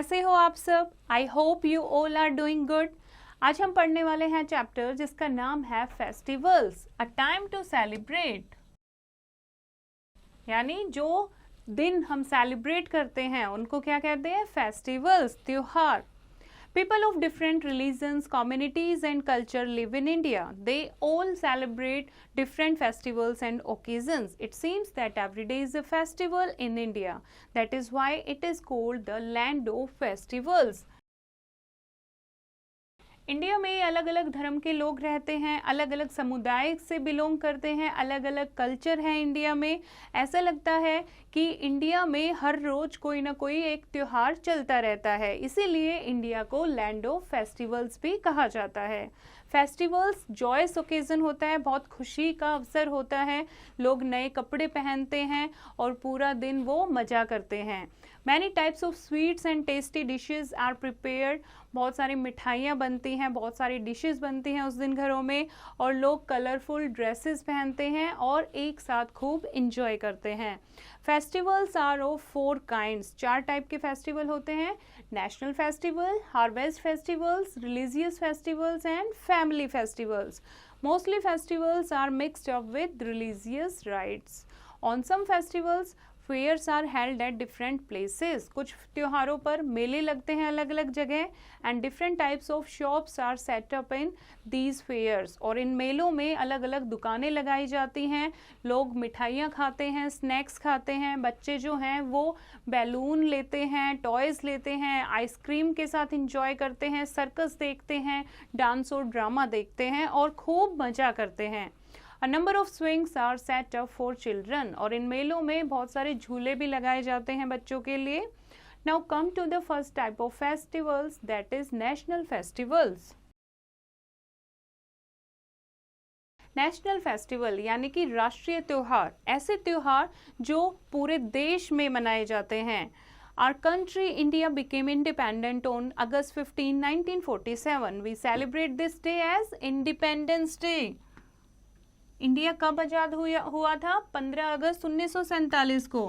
कैसे हो आप सब? I hope you all are doing good. आज हम पढ़ने वाले हैं चैप्टर जिसका नाम है festivals, a time to celebrate. यानी जो दिन हम सेलिब्रेट करते हैं उनको क्या कहते हैं? फेस्टिवल्स, त्योहार। People of different religions, communities and culture live in India. They all celebrate different festivals and occasions. It seems that every day is a festival in India. That is why it is called the land of festivals. India में अलग अलग धर्म के लोग रहते हैं, अलग अलग समुदाय से बिलोंग करते हैं, अलग अलग कल्चर है इंडिया में। ऐसा लगता है कि इंडिया में हर रोज कोई ना कोई एक त्योहार चलता रहता है, इसीलिए इंडिया को लैंड ऑफ फेस्टिवल्स भी कहा जाता है। फेस्टिवल्स जॉयस ओकेजन होता है, बहुत खुशी का अवसर होता है। लोग नए कपड़े पहनते हैं और पूरा दिन वो मजा करते हैं। Many types of sweets and tasty dishes are prepared. बहुत सारी मिठाइयाँ बनती हैं, बहुत सारी डिशेस बनती हैं उस दिन घरों में, और लोग कलरफुल ड्रेसेस पहनते हैं और एक साथ खूब इंजॉय करते हैं। Festivals are of 4 kinds. 4 type के फेस्टिवल होते हैं: national festival, harvest festivals, religious festivals and family festivals. Mostly festivals are mixed up with religious rites. On some festivals, fairs are held at different places. कुछ त्योहारों पर मेले लगते हैं अलग अलग जगह, and different types of shops are set up in these fairs. और इन मेलों में अलग अलग दुकानें लगाई जाती हैं, लोग मिठाइयाँ खाते हैं, स्नैक्स खाते हैं, बच्चे जो हैं वो बैलून लेते हैं, टॉयज़ लेते हैं, आइसक्रीम के साथ इंजॉय करते हैं, सर्कस देखते हैं, डांस और ड्रामा देखते हैं और खूब मज़ा करते हैं। A number of swings are set up for children. और इन मेलों में बहुत सारे झूले भी लगाए जाते हैं बच्चों के लिए। Now come to the first type of festivals, that is national festivals. National festival यानी कि राष्ट्रीय त्योहार, ऐसे त्योहार जो पूरे देश में मनाए जाते हैं। Our country India became independent on August 15, 1947. We celebrate this day as Independence Day. India कब आज़ाद हुआ था? 15 अगस्त 1947 को।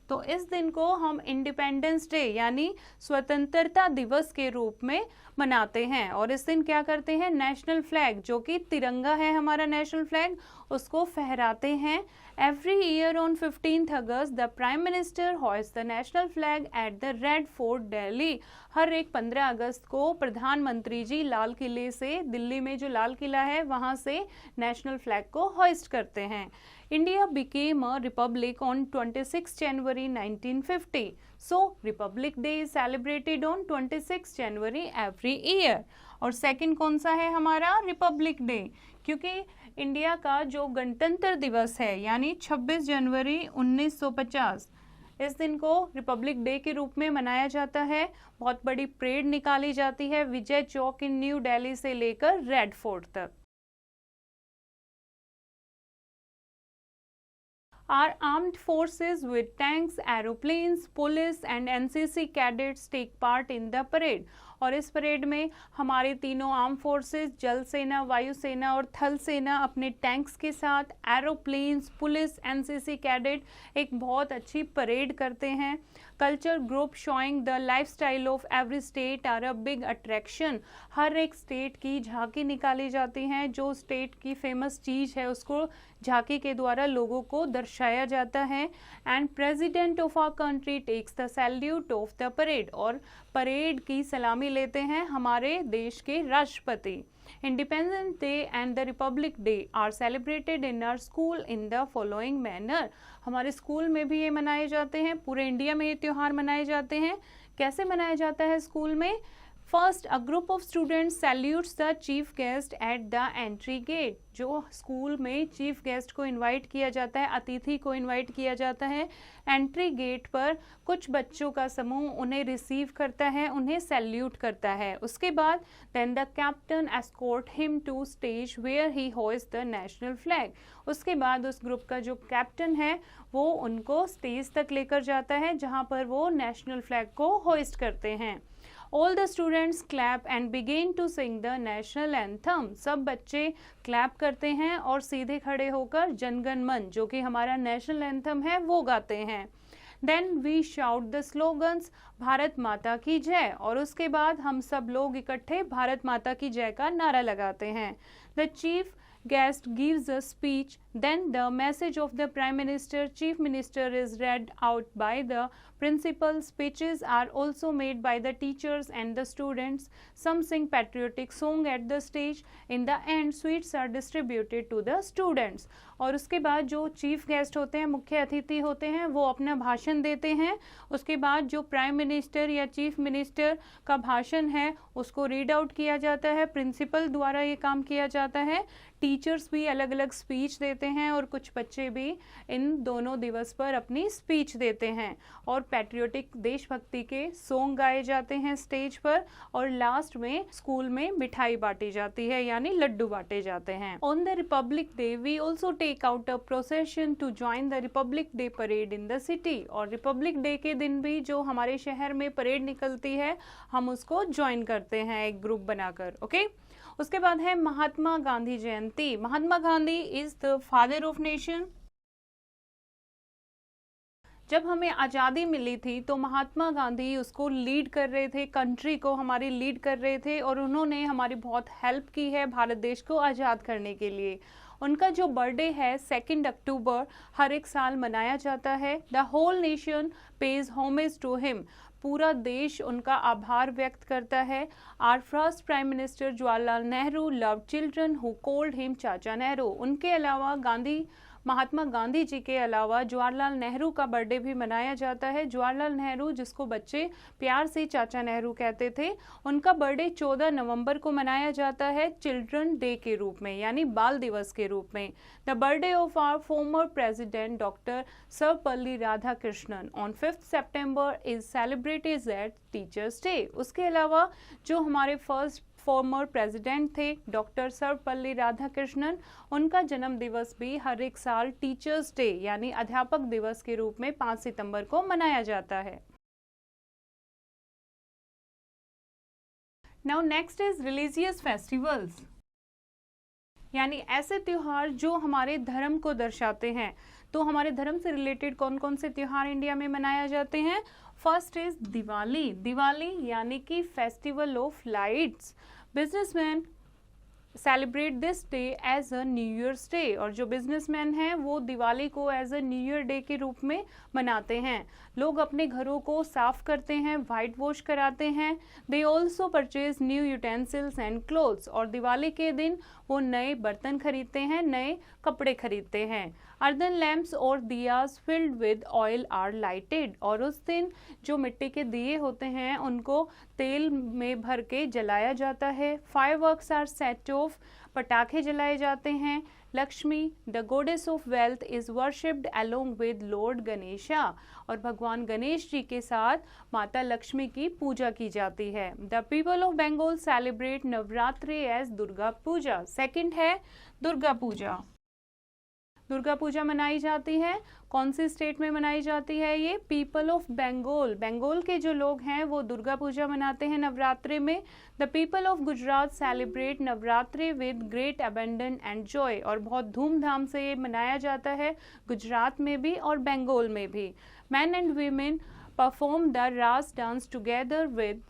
तो इस दिन को हम इंडिपेंडेंस डे यानी स्वतंत्रता दिवस के रूप में मनाते हैं। और इस दिन क्या करते हैं? नेशनल फ्लैग, जो कि तिरंगा है हमारा नेशनल फ्लैग, उसको फहराते हैं। Every year on 15 August the prime minister hoist the national flag at the Red Fort Delhi. हर एक 15 अगस्त को प्रधानमंत्री जी लाल किले से, दिल्ली में जो लाल किला है वहाँ से नेशनल फ्लैग को होइस्ट करते हैं। India became a republic on 26 January 1950. So, Republic Day is celebrated on 26 January every year. और सेकंड कौन सा है हमारा? रिपब्लिक डे, क्योंकि इंडिया का जो गणतंत्र दिवस है यानी 26 जनवरी 1950, इस दिन को रिपब्लिक डे के रूप में मनाया जाता है। बहुत बड़ी परेड निकाली जाती है विजय चौक इन न्यू दिल्ली से लेकर रेड फोर्ट तक। Our armed forces with tanks, aeroplanes, police and NCC cadets take part in the parade. और इस परेड में हमारे तीनों आर्म फोर्सेस, जल सेना, वायु सेना और थल सेना अपने टैंक्स के साथ, एरोप्लेन्स, पुलिस, एनसीसी कैडेट एक बहुत अच्छी परेड करते हैं। Culture group showing the lifestyle of every state are a big attraction. हर एक स्टेट की झांकी निकाली जाती हैं, जो स्टेट की फेमस चीज़ है उसको झांकी के द्वारा लोगों को दर्शाया जाता है। And president of our country takes the salute of the parade. और परेड की सलामी लेते हैं हमारे देश के राष्ट्रपति। Independence day and the republic day are celebrated in our school in the following manner. हमारे स्कूल में भी ये मनाए जाते हैं, पूरे इंडिया में ये त्यौहार मनाए जाते हैं। कैसे मनाया जाता है स्कूल में? First, a group of students salutes the chief guest at the entry gate. जो स्कूल में चीफ गेस्ट को इनवाइट किया जाता है, अतिथि को इनवाइट किया जाता है, एंट्री गेट पर कुछ बच्चों का समूह उन्हें रिसीव करता है, उन्हें सैल्यूट करता है। उसके बाद then the captain escort him to stage where he hoist the national flag. उसके बाद उस ग्रुप का जो कैप्टन है वो उनको स्टेज तक लेकर जाता है जहाँ पर वो नेशनल फ्लैग को होइस्ट करते हैं। All the students clap and begin to sing the national anthem. सब बच्चे क्लैप करते हैं और सीधे खड़े होकर जनगण मन, जो कि हमारा नेशनल एंथम है, वो गाते हैं। Then we shout the slogans Bharat माता की जय, और उसके बाद हम सब लोग इकट्ठे भारत माता की जय का नारा लगाते हैं। The chief guest gives a speech, then the message of the prime minister, chief minister is read out by the principal. Speeches are also made by the teachers and the students. Some sing patriotic song at the stage. In the end, sweets are distributed to the students. और उसके बाद जो chief guest होते हैं, मुख्य अतिथि होते हैं, वो अपना भाषण देते हैं। उसके बाद जो प्राइम मिनिस्टर या चीफ मिनिस्टर का भाषण है उसको रीड आउट किया जाता है, प्रिंसिपल द्वारा ये काम किया जाता है। टीचर्स भी अलग अलग स्पीच देते हैं और कुछ बच्चे भी इन दोनों दिवस पर अपनी स्पीच देते हैं, और पैट्रियोटिक देशभक्ति के सॉन्ग गाए जाते हैं स्टेज पर, और लास्ट में स्कूल में मिठाई बांटी जाती है यानी लड्डू बांटे जाते हैं। On the republic day we also take out a procession to join the republic day parade in the city, और रिपब्लिक डे के दिन भी जो हमारे शहर में परेड निकलती है हम उसको ज्वाइन करते हैं एक ग्रुप बनाकर। ओके उसके बाद है Mahatma Gandhi Jayanti. Mahatma Gandhi is the father of nation. जब हमें आज़ादी मिली थी तो महात्मा गांधी उसको लीड कर रहे थे, कंट्री को हमारी लीड कर रहे थे, और उन्होंने हमारी बहुत हेल्प की है भारत देश को आज़ाद करने के लिए। उनका जो बर्थडे है 2 अक्टूबर हर एक साल मनाया जाता है। The whole nation pays homage to him, पूरा देश उनका आभार व्यक्त करता है। Our first prime minister Jawaharlal Nehru love children who called him Chacha Nehru. उनके अलावा महात्मा गांधी जी के अलावा जवाहरलाल नेहरू का बर्थडे भी मनाया जाता है। जवाहरलाल नेहरू जिसको बच्चे प्यार से चाचा नेहरू कहते थे, उनका बर्थडे 14 नवंबर को मनाया जाता है चिल्ड्रन डे के रूप में यानी बाल दिवस के रूप में। The birthday of our former president doctor Sarvepalli Radhakrishnan on 5 September is celebrated at teachers day. उसके अलावा जो हमारे फर्स्ट फॉर्मर प्रेसिडेंट थे डॉक्टर सर्वपल्ली राधाकृष्णन, उनका जन्म दिवस भी हर एक साल टीचर्स डे यानी अध्यापक दिवस के रूप में 5 सितंबर को मनाया जाता है। Now next is religious festivals, यानी ऐसे त्योहार जो हमारे धर्म को दर्शाते हैं। तो हमारे धर्म से रिलेटेड कौन कौन से त्योहार इंडिया में मनाए जाते हैं? First is Diwali. दिवाली यानी कि festival of lights. Businessman celebrate this day as a new years day, और जो बिजनेसमैन हैं वो दिवाली को as a new year day के रूप में मनाते हैं। लोग अपने घरों को साफ करते हैं, वाइट वॉश कराते हैं। They also purchase new utensils and clothes, और दिवाली के दिन वो नए बर्तन खरीदते हैं, नए कपड़े खरीदते हैं। अर्दन लैम्प्स और diyas filled with oil are lighted, और उस दिन जो मिट्टी के दिए होते हैं उनको तेल में भर के जलाया जाता है। फायरवर्क्स आर सेट ऑफ, पटाखे जलाए जाते हैं। Lakshmi the goddess of wealth is worshipped along with Lord Ganesha, और भगवान गणेश जी के साथ माता लक्ष्मी की पूजा की जाती है। The people of Bengal celebrate Navratri as Durga Puja. Second है दुर्गा पूजा। दुर्गा पूजा मनाई जाती है, कौन सी स्टेट में मनाई जाती है? ये पीपल ऑफ बंगाल, बंगाल के जो लोग हैं वो दुर्गा पूजा मनाते हैं नवरात्रि में। The people of Gujarat celebrate Navratri with great abandon and Joy, और बहुत धूमधाम से ये मनाया जाता है गुजरात में भी और बंगाल में भी। Men and women perform the Raas dance together with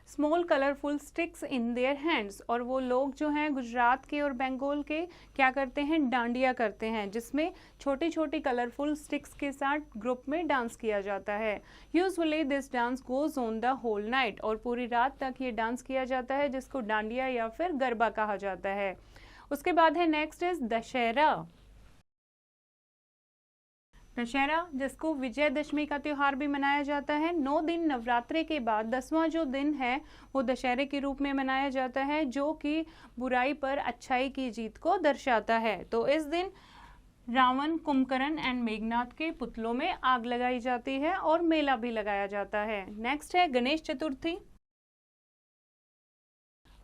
small colourful sticks in their hands, और वो लोग जो हैं गुजरात के और बंगाल के क्या करते हैं? डांडिया करते हैं, जिसमें छोटी छोटी कलरफुल स्टिक्स के साथ ग्रुप में डांस किया जाता है। Usually this dance goes on the whole night, और पूरी रात तक ये डांस किया जाता है जिसको डांडिया या फिर गरबा कहा जाता है। उसके बाद है नेक्स्ट इज दशहरा। दशहरा जिसको विजयदशमी का त्योहार भी मनाया जाता है। 9 दिन नवरात्रि के बाद 10वां जो दिन है वो दशहरे के रूप में मनाया जाता है, जो कि बुराई पर अच्छाई की जीत को दर्शाता है। तो इस दिन रावण, कुंभकर्ण एंड मेघनाथ के पुतलों में आग लगाई जाती है और मेला भी लगाया जाता है। नेक्स्ट है गणेश चतुर्थी।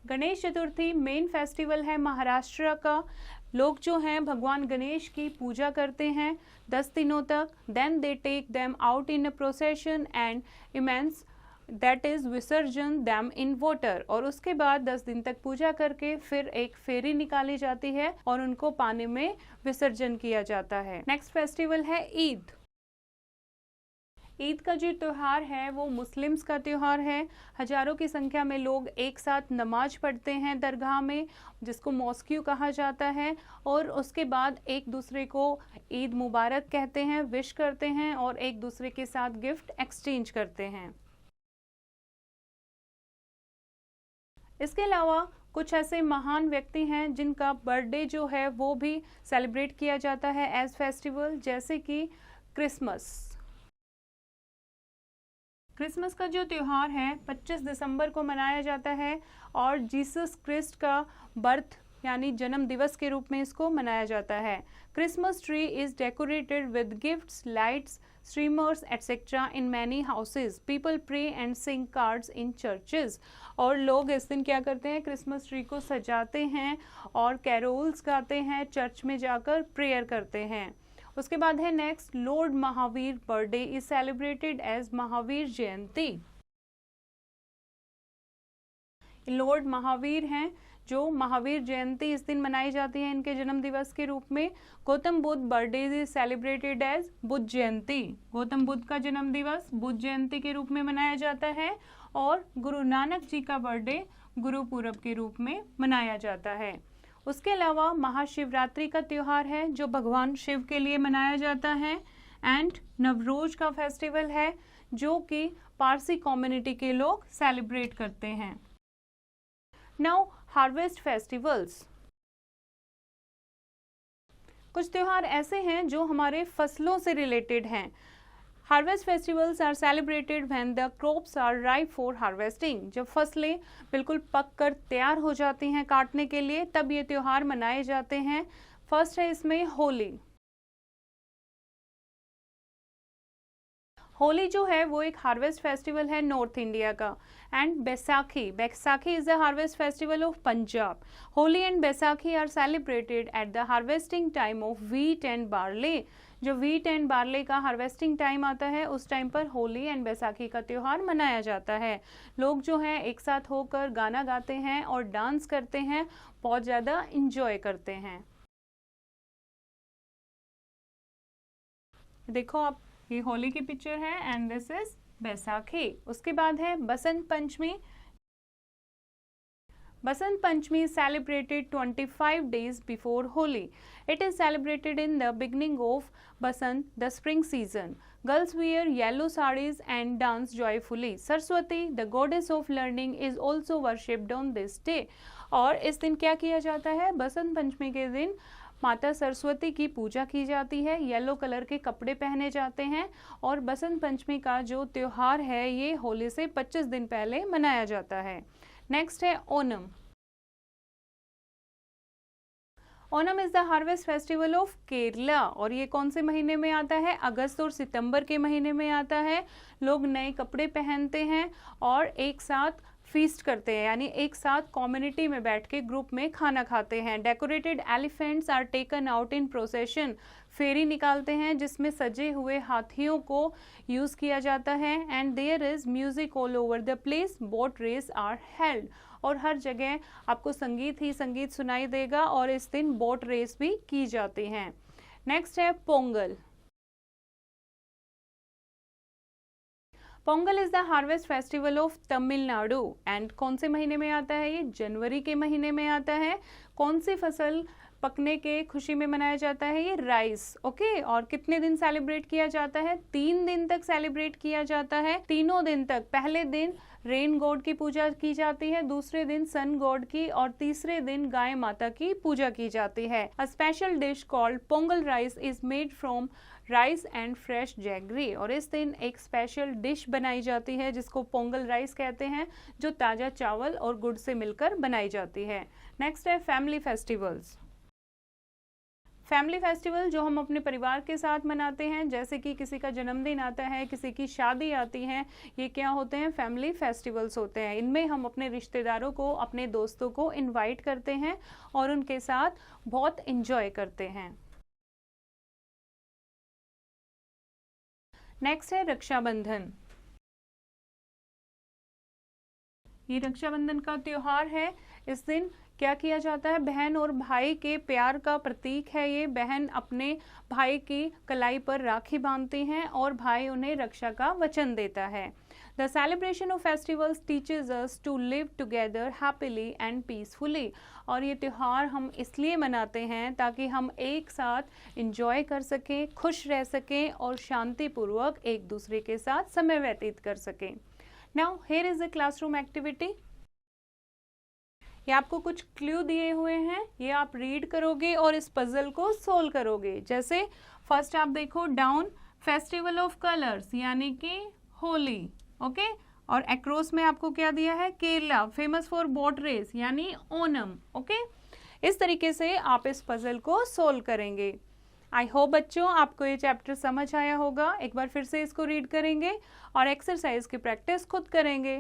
गणेश चतुर्थी मेन फेस्टिवल है महाराष्ट्र का। लोग जो हैं भगवान गणेश की पूजा करते हैं 10 दिनों तक। Then they take them out in a procession and immerse that is विसर्जन दैम इन वाटर। और उसके बाद 10 दिन तक पूजा करके फिर एक फेरी निकाली जाती है और उनको पानी में विसर्जन किया जाता है। नेक्स्ट फेस्टिवल है ईद। ईद का जो त्यौहार है वो मुस्लिम्स का त्यौहार है। हजारों की संख्या में लोग एक साथ नमाज पढ़ते हैं दरगाह में, जिसको मॉस्क्यू कहा जाता है, और उसके बाद एक दूसरे को ईद मुबारक कहते हैं, विश करते हैं और एक दूसरे के साथ गिफ्ट एक्सचेंज करते हैं। इसके अलावा कुछ ऐसे महान व्यक्ति हैं जिनका बर्थडे जो है वो भी सेलिब्रेट किया जाता है एज फेस्टिवल, जैसे कि क्रिसमस। क्रिसमस का जो त्यौहार है 25 दिसंबर को मनाया जाता है और जीसस क्रिस्ट का बर्थ यानी जन्म दिवस के रूप में इसको मनाया जाता है। Christmas tree is decorated with gifts, lights, streamers etcetera in many houses. People pray and sing cards in churches. और लोग इस दिन क्या करते हैं, क्रिसमस ट्री को सजाते हैं और कैरोल्स गाते हैं, चर्च में जाकर प्रेयर करते हैं। उसके बाद है next, lord Mahavir birthday is celebrated as Mahavir Jayanti. Lord Mahavir हैं जो महावीर जयंती इस दिन मनाई जाती है इनके जन्म दिवस के रूप में। Gautam Buddha birthday is celebrated as Buddha Jayanti. Gautam Buddha का जन्म दिवस बुद्ध जयंती के रूप में मनाया जाता है। और गुरु नानक जी का बर्थडे गुरु पूरब के रूप में मनाया जाता है। उसके अलावा महाशिवरात्रि का त्यौहार है जो भगवान शिव के लिए मनाया जाता है। एंड नवरोज का फेस्टिवल है जो कि पारसी कम्युनिटी के लोग सेलिब्रेट करते हैं। Now harvest festivals. कुछ त्यौहार ऐसे हैं जो हमारे फसलों से रिलेटेड हैं। Harvest festivals are celebrated when the crops are ripe for harvesting. जब फसलें बिल्कुल पक कर तैयार हो जाती हैं काटने के लिए, तब ये त्यौहार मनाए जाते हैं। फर्स्ट है इसमें होली। होली जो है वो एक हार्वेस्ट फेस्टिवल है नॉर्थ इंडिया का। And Baisakhi, Baisakhi is the harvest festival of Punjab. Holi and Baisakhi are celebrated at the harvesting time of wheat and barley. जो व्हीट एंड बार्ले का हार्वेस्टिंग टाइम आता है उस टाइम पर होली एंड बैसाखी का त्यौहार मनाया जाता है। लोग जो हैं एक साथ होकर गाना गाते हैं और डांस करते हैं, बहुत ज़्यादा इंजॉय करते हैं। देखो आप, ये होली की पिक्चर है एंड दिस इज बैसाखी। उसके बाद है Basant Panchami. Basant Panchami is celebrated 25 days before Holi. It is celebrated in the beginning of Basant, the spring season. Girls wear yellow sarees and dance joyfully. Saraswati, the goddess of learning, is also worshipped on this day. और इस दिन क्या किया जाता है, बसंत पंचमी के दिन माता सरस्वती की पूजा की जाती है। येलो कलर के कपड़े पहने जाते हैं और बसंत पंचमी का जो त्यौहार है ये होली से 25 दिन पहले मनाया जाता है। नेक्स्ट है Onam. Onam is the harvest festival of Kerala और ये कौन से महीने में आता है, अगस्त और सितंबर के महीने में आता है। लोग नए कपड़े पहनते हैं और एक साथ फीस्ट करते हैं, यानी एक साथ कम्युनिटी में बैठ के ग्रुप में खाना खाते हैं। Decorated elephants are taken out in procession. फेरी निकालते हैं जिसमें सजे हुए हाथियों को यूज किया जाता है। And there is music all over the place. Boat race are held और हर जगह आपको संगीत ही संगीत सुनाई देगा और इस दिन बोट रेस भी की जाती हैं। नेक्स्ट है Pongal. Pongal is the harvest festival of Tamil Nadu and कौन से महीने में आता है, ये जनवरी के महीने में आता है। कौन सी फसल पकने के खुशी में मनाया जाता है, ये राइस। ओके, और कितने दिन सेलिब्रेट किया जाता है, 3 दिन तक सेलिब्रेट किया जाता है। तीनों दिन तक, पहले दिन रेन गॉड की पूजा की जाती है, दूसरे दिन सन गॉड की और तीसरे दिन गाय माता की पूजा की जाती है। A special dish called Pongal rice is made from rice and fresh jaggery और इस दिन एक स्पेशल डिश बनाई जाती है जिसको पोंगल राइस कहते हैं, जो ताज़ा चावल और गुड़ से मिलकर बनाई जाती है। नेक्स्ट है फैमिली फेस्टिवल्स। फैमिली फेस्टिवल जो हम अपने परिवार के साथ मनाते हैं, जैसे कि किसी का जन्मदिन आता है, किसी की शादी आती है, ये क्या होते हैं, फैमिली फेस्टिवल्स होते हैं। इनमें हम अपने रिश्तेदारों को, अपने दोस्तों को इनवाइट करते हैं और उनके साथ बहुत इंजॉय करते हैं। नेक्स्ट है रक्षाबंधन। ये रक्षाबंधन का त्योहार है। इस दिन क्या किया जाता है, बहन और भाई के प्यार का प्रतीक है ये। बहन अपने भाई की कलाई पर राखी बांधती हैं और भाई उन्हें रक्षा का वचन देता है। The celebration of festivals teaches us to live together happily and peacefully। और ये त्यौहार हम इसलिए मनाते हैं ताकि हम एक साथ इंजॉय कर सकें, खुश रह सकें और शांतिपूर्वक एक दूसरे के साथ समय व्यतीत कर सकें। Now here is a classroom activity। ये आपको कुछ क्लू दिए हुए हैं, ये आप रीड करोगे और इस पजल को सोल्व करोगे। जैसे फर्स्ट आप देखो डाउन, फेस्टिवल ऑफ कलर्स यानी कि होली, ओके। और अक्रॉस में आपको क्या दिया है, Kerala famous for boat race यानी ओनम, ओके। इस तरीके से आप इस पजल को सोल्व करेंगे। आई होप बच्चों आपको ये चैप्टर समझ आया होगा। एक बार फिर से इसको रीड करेंगे और एक्सरसाइज की प्रैक्टिस खुद करेंगे।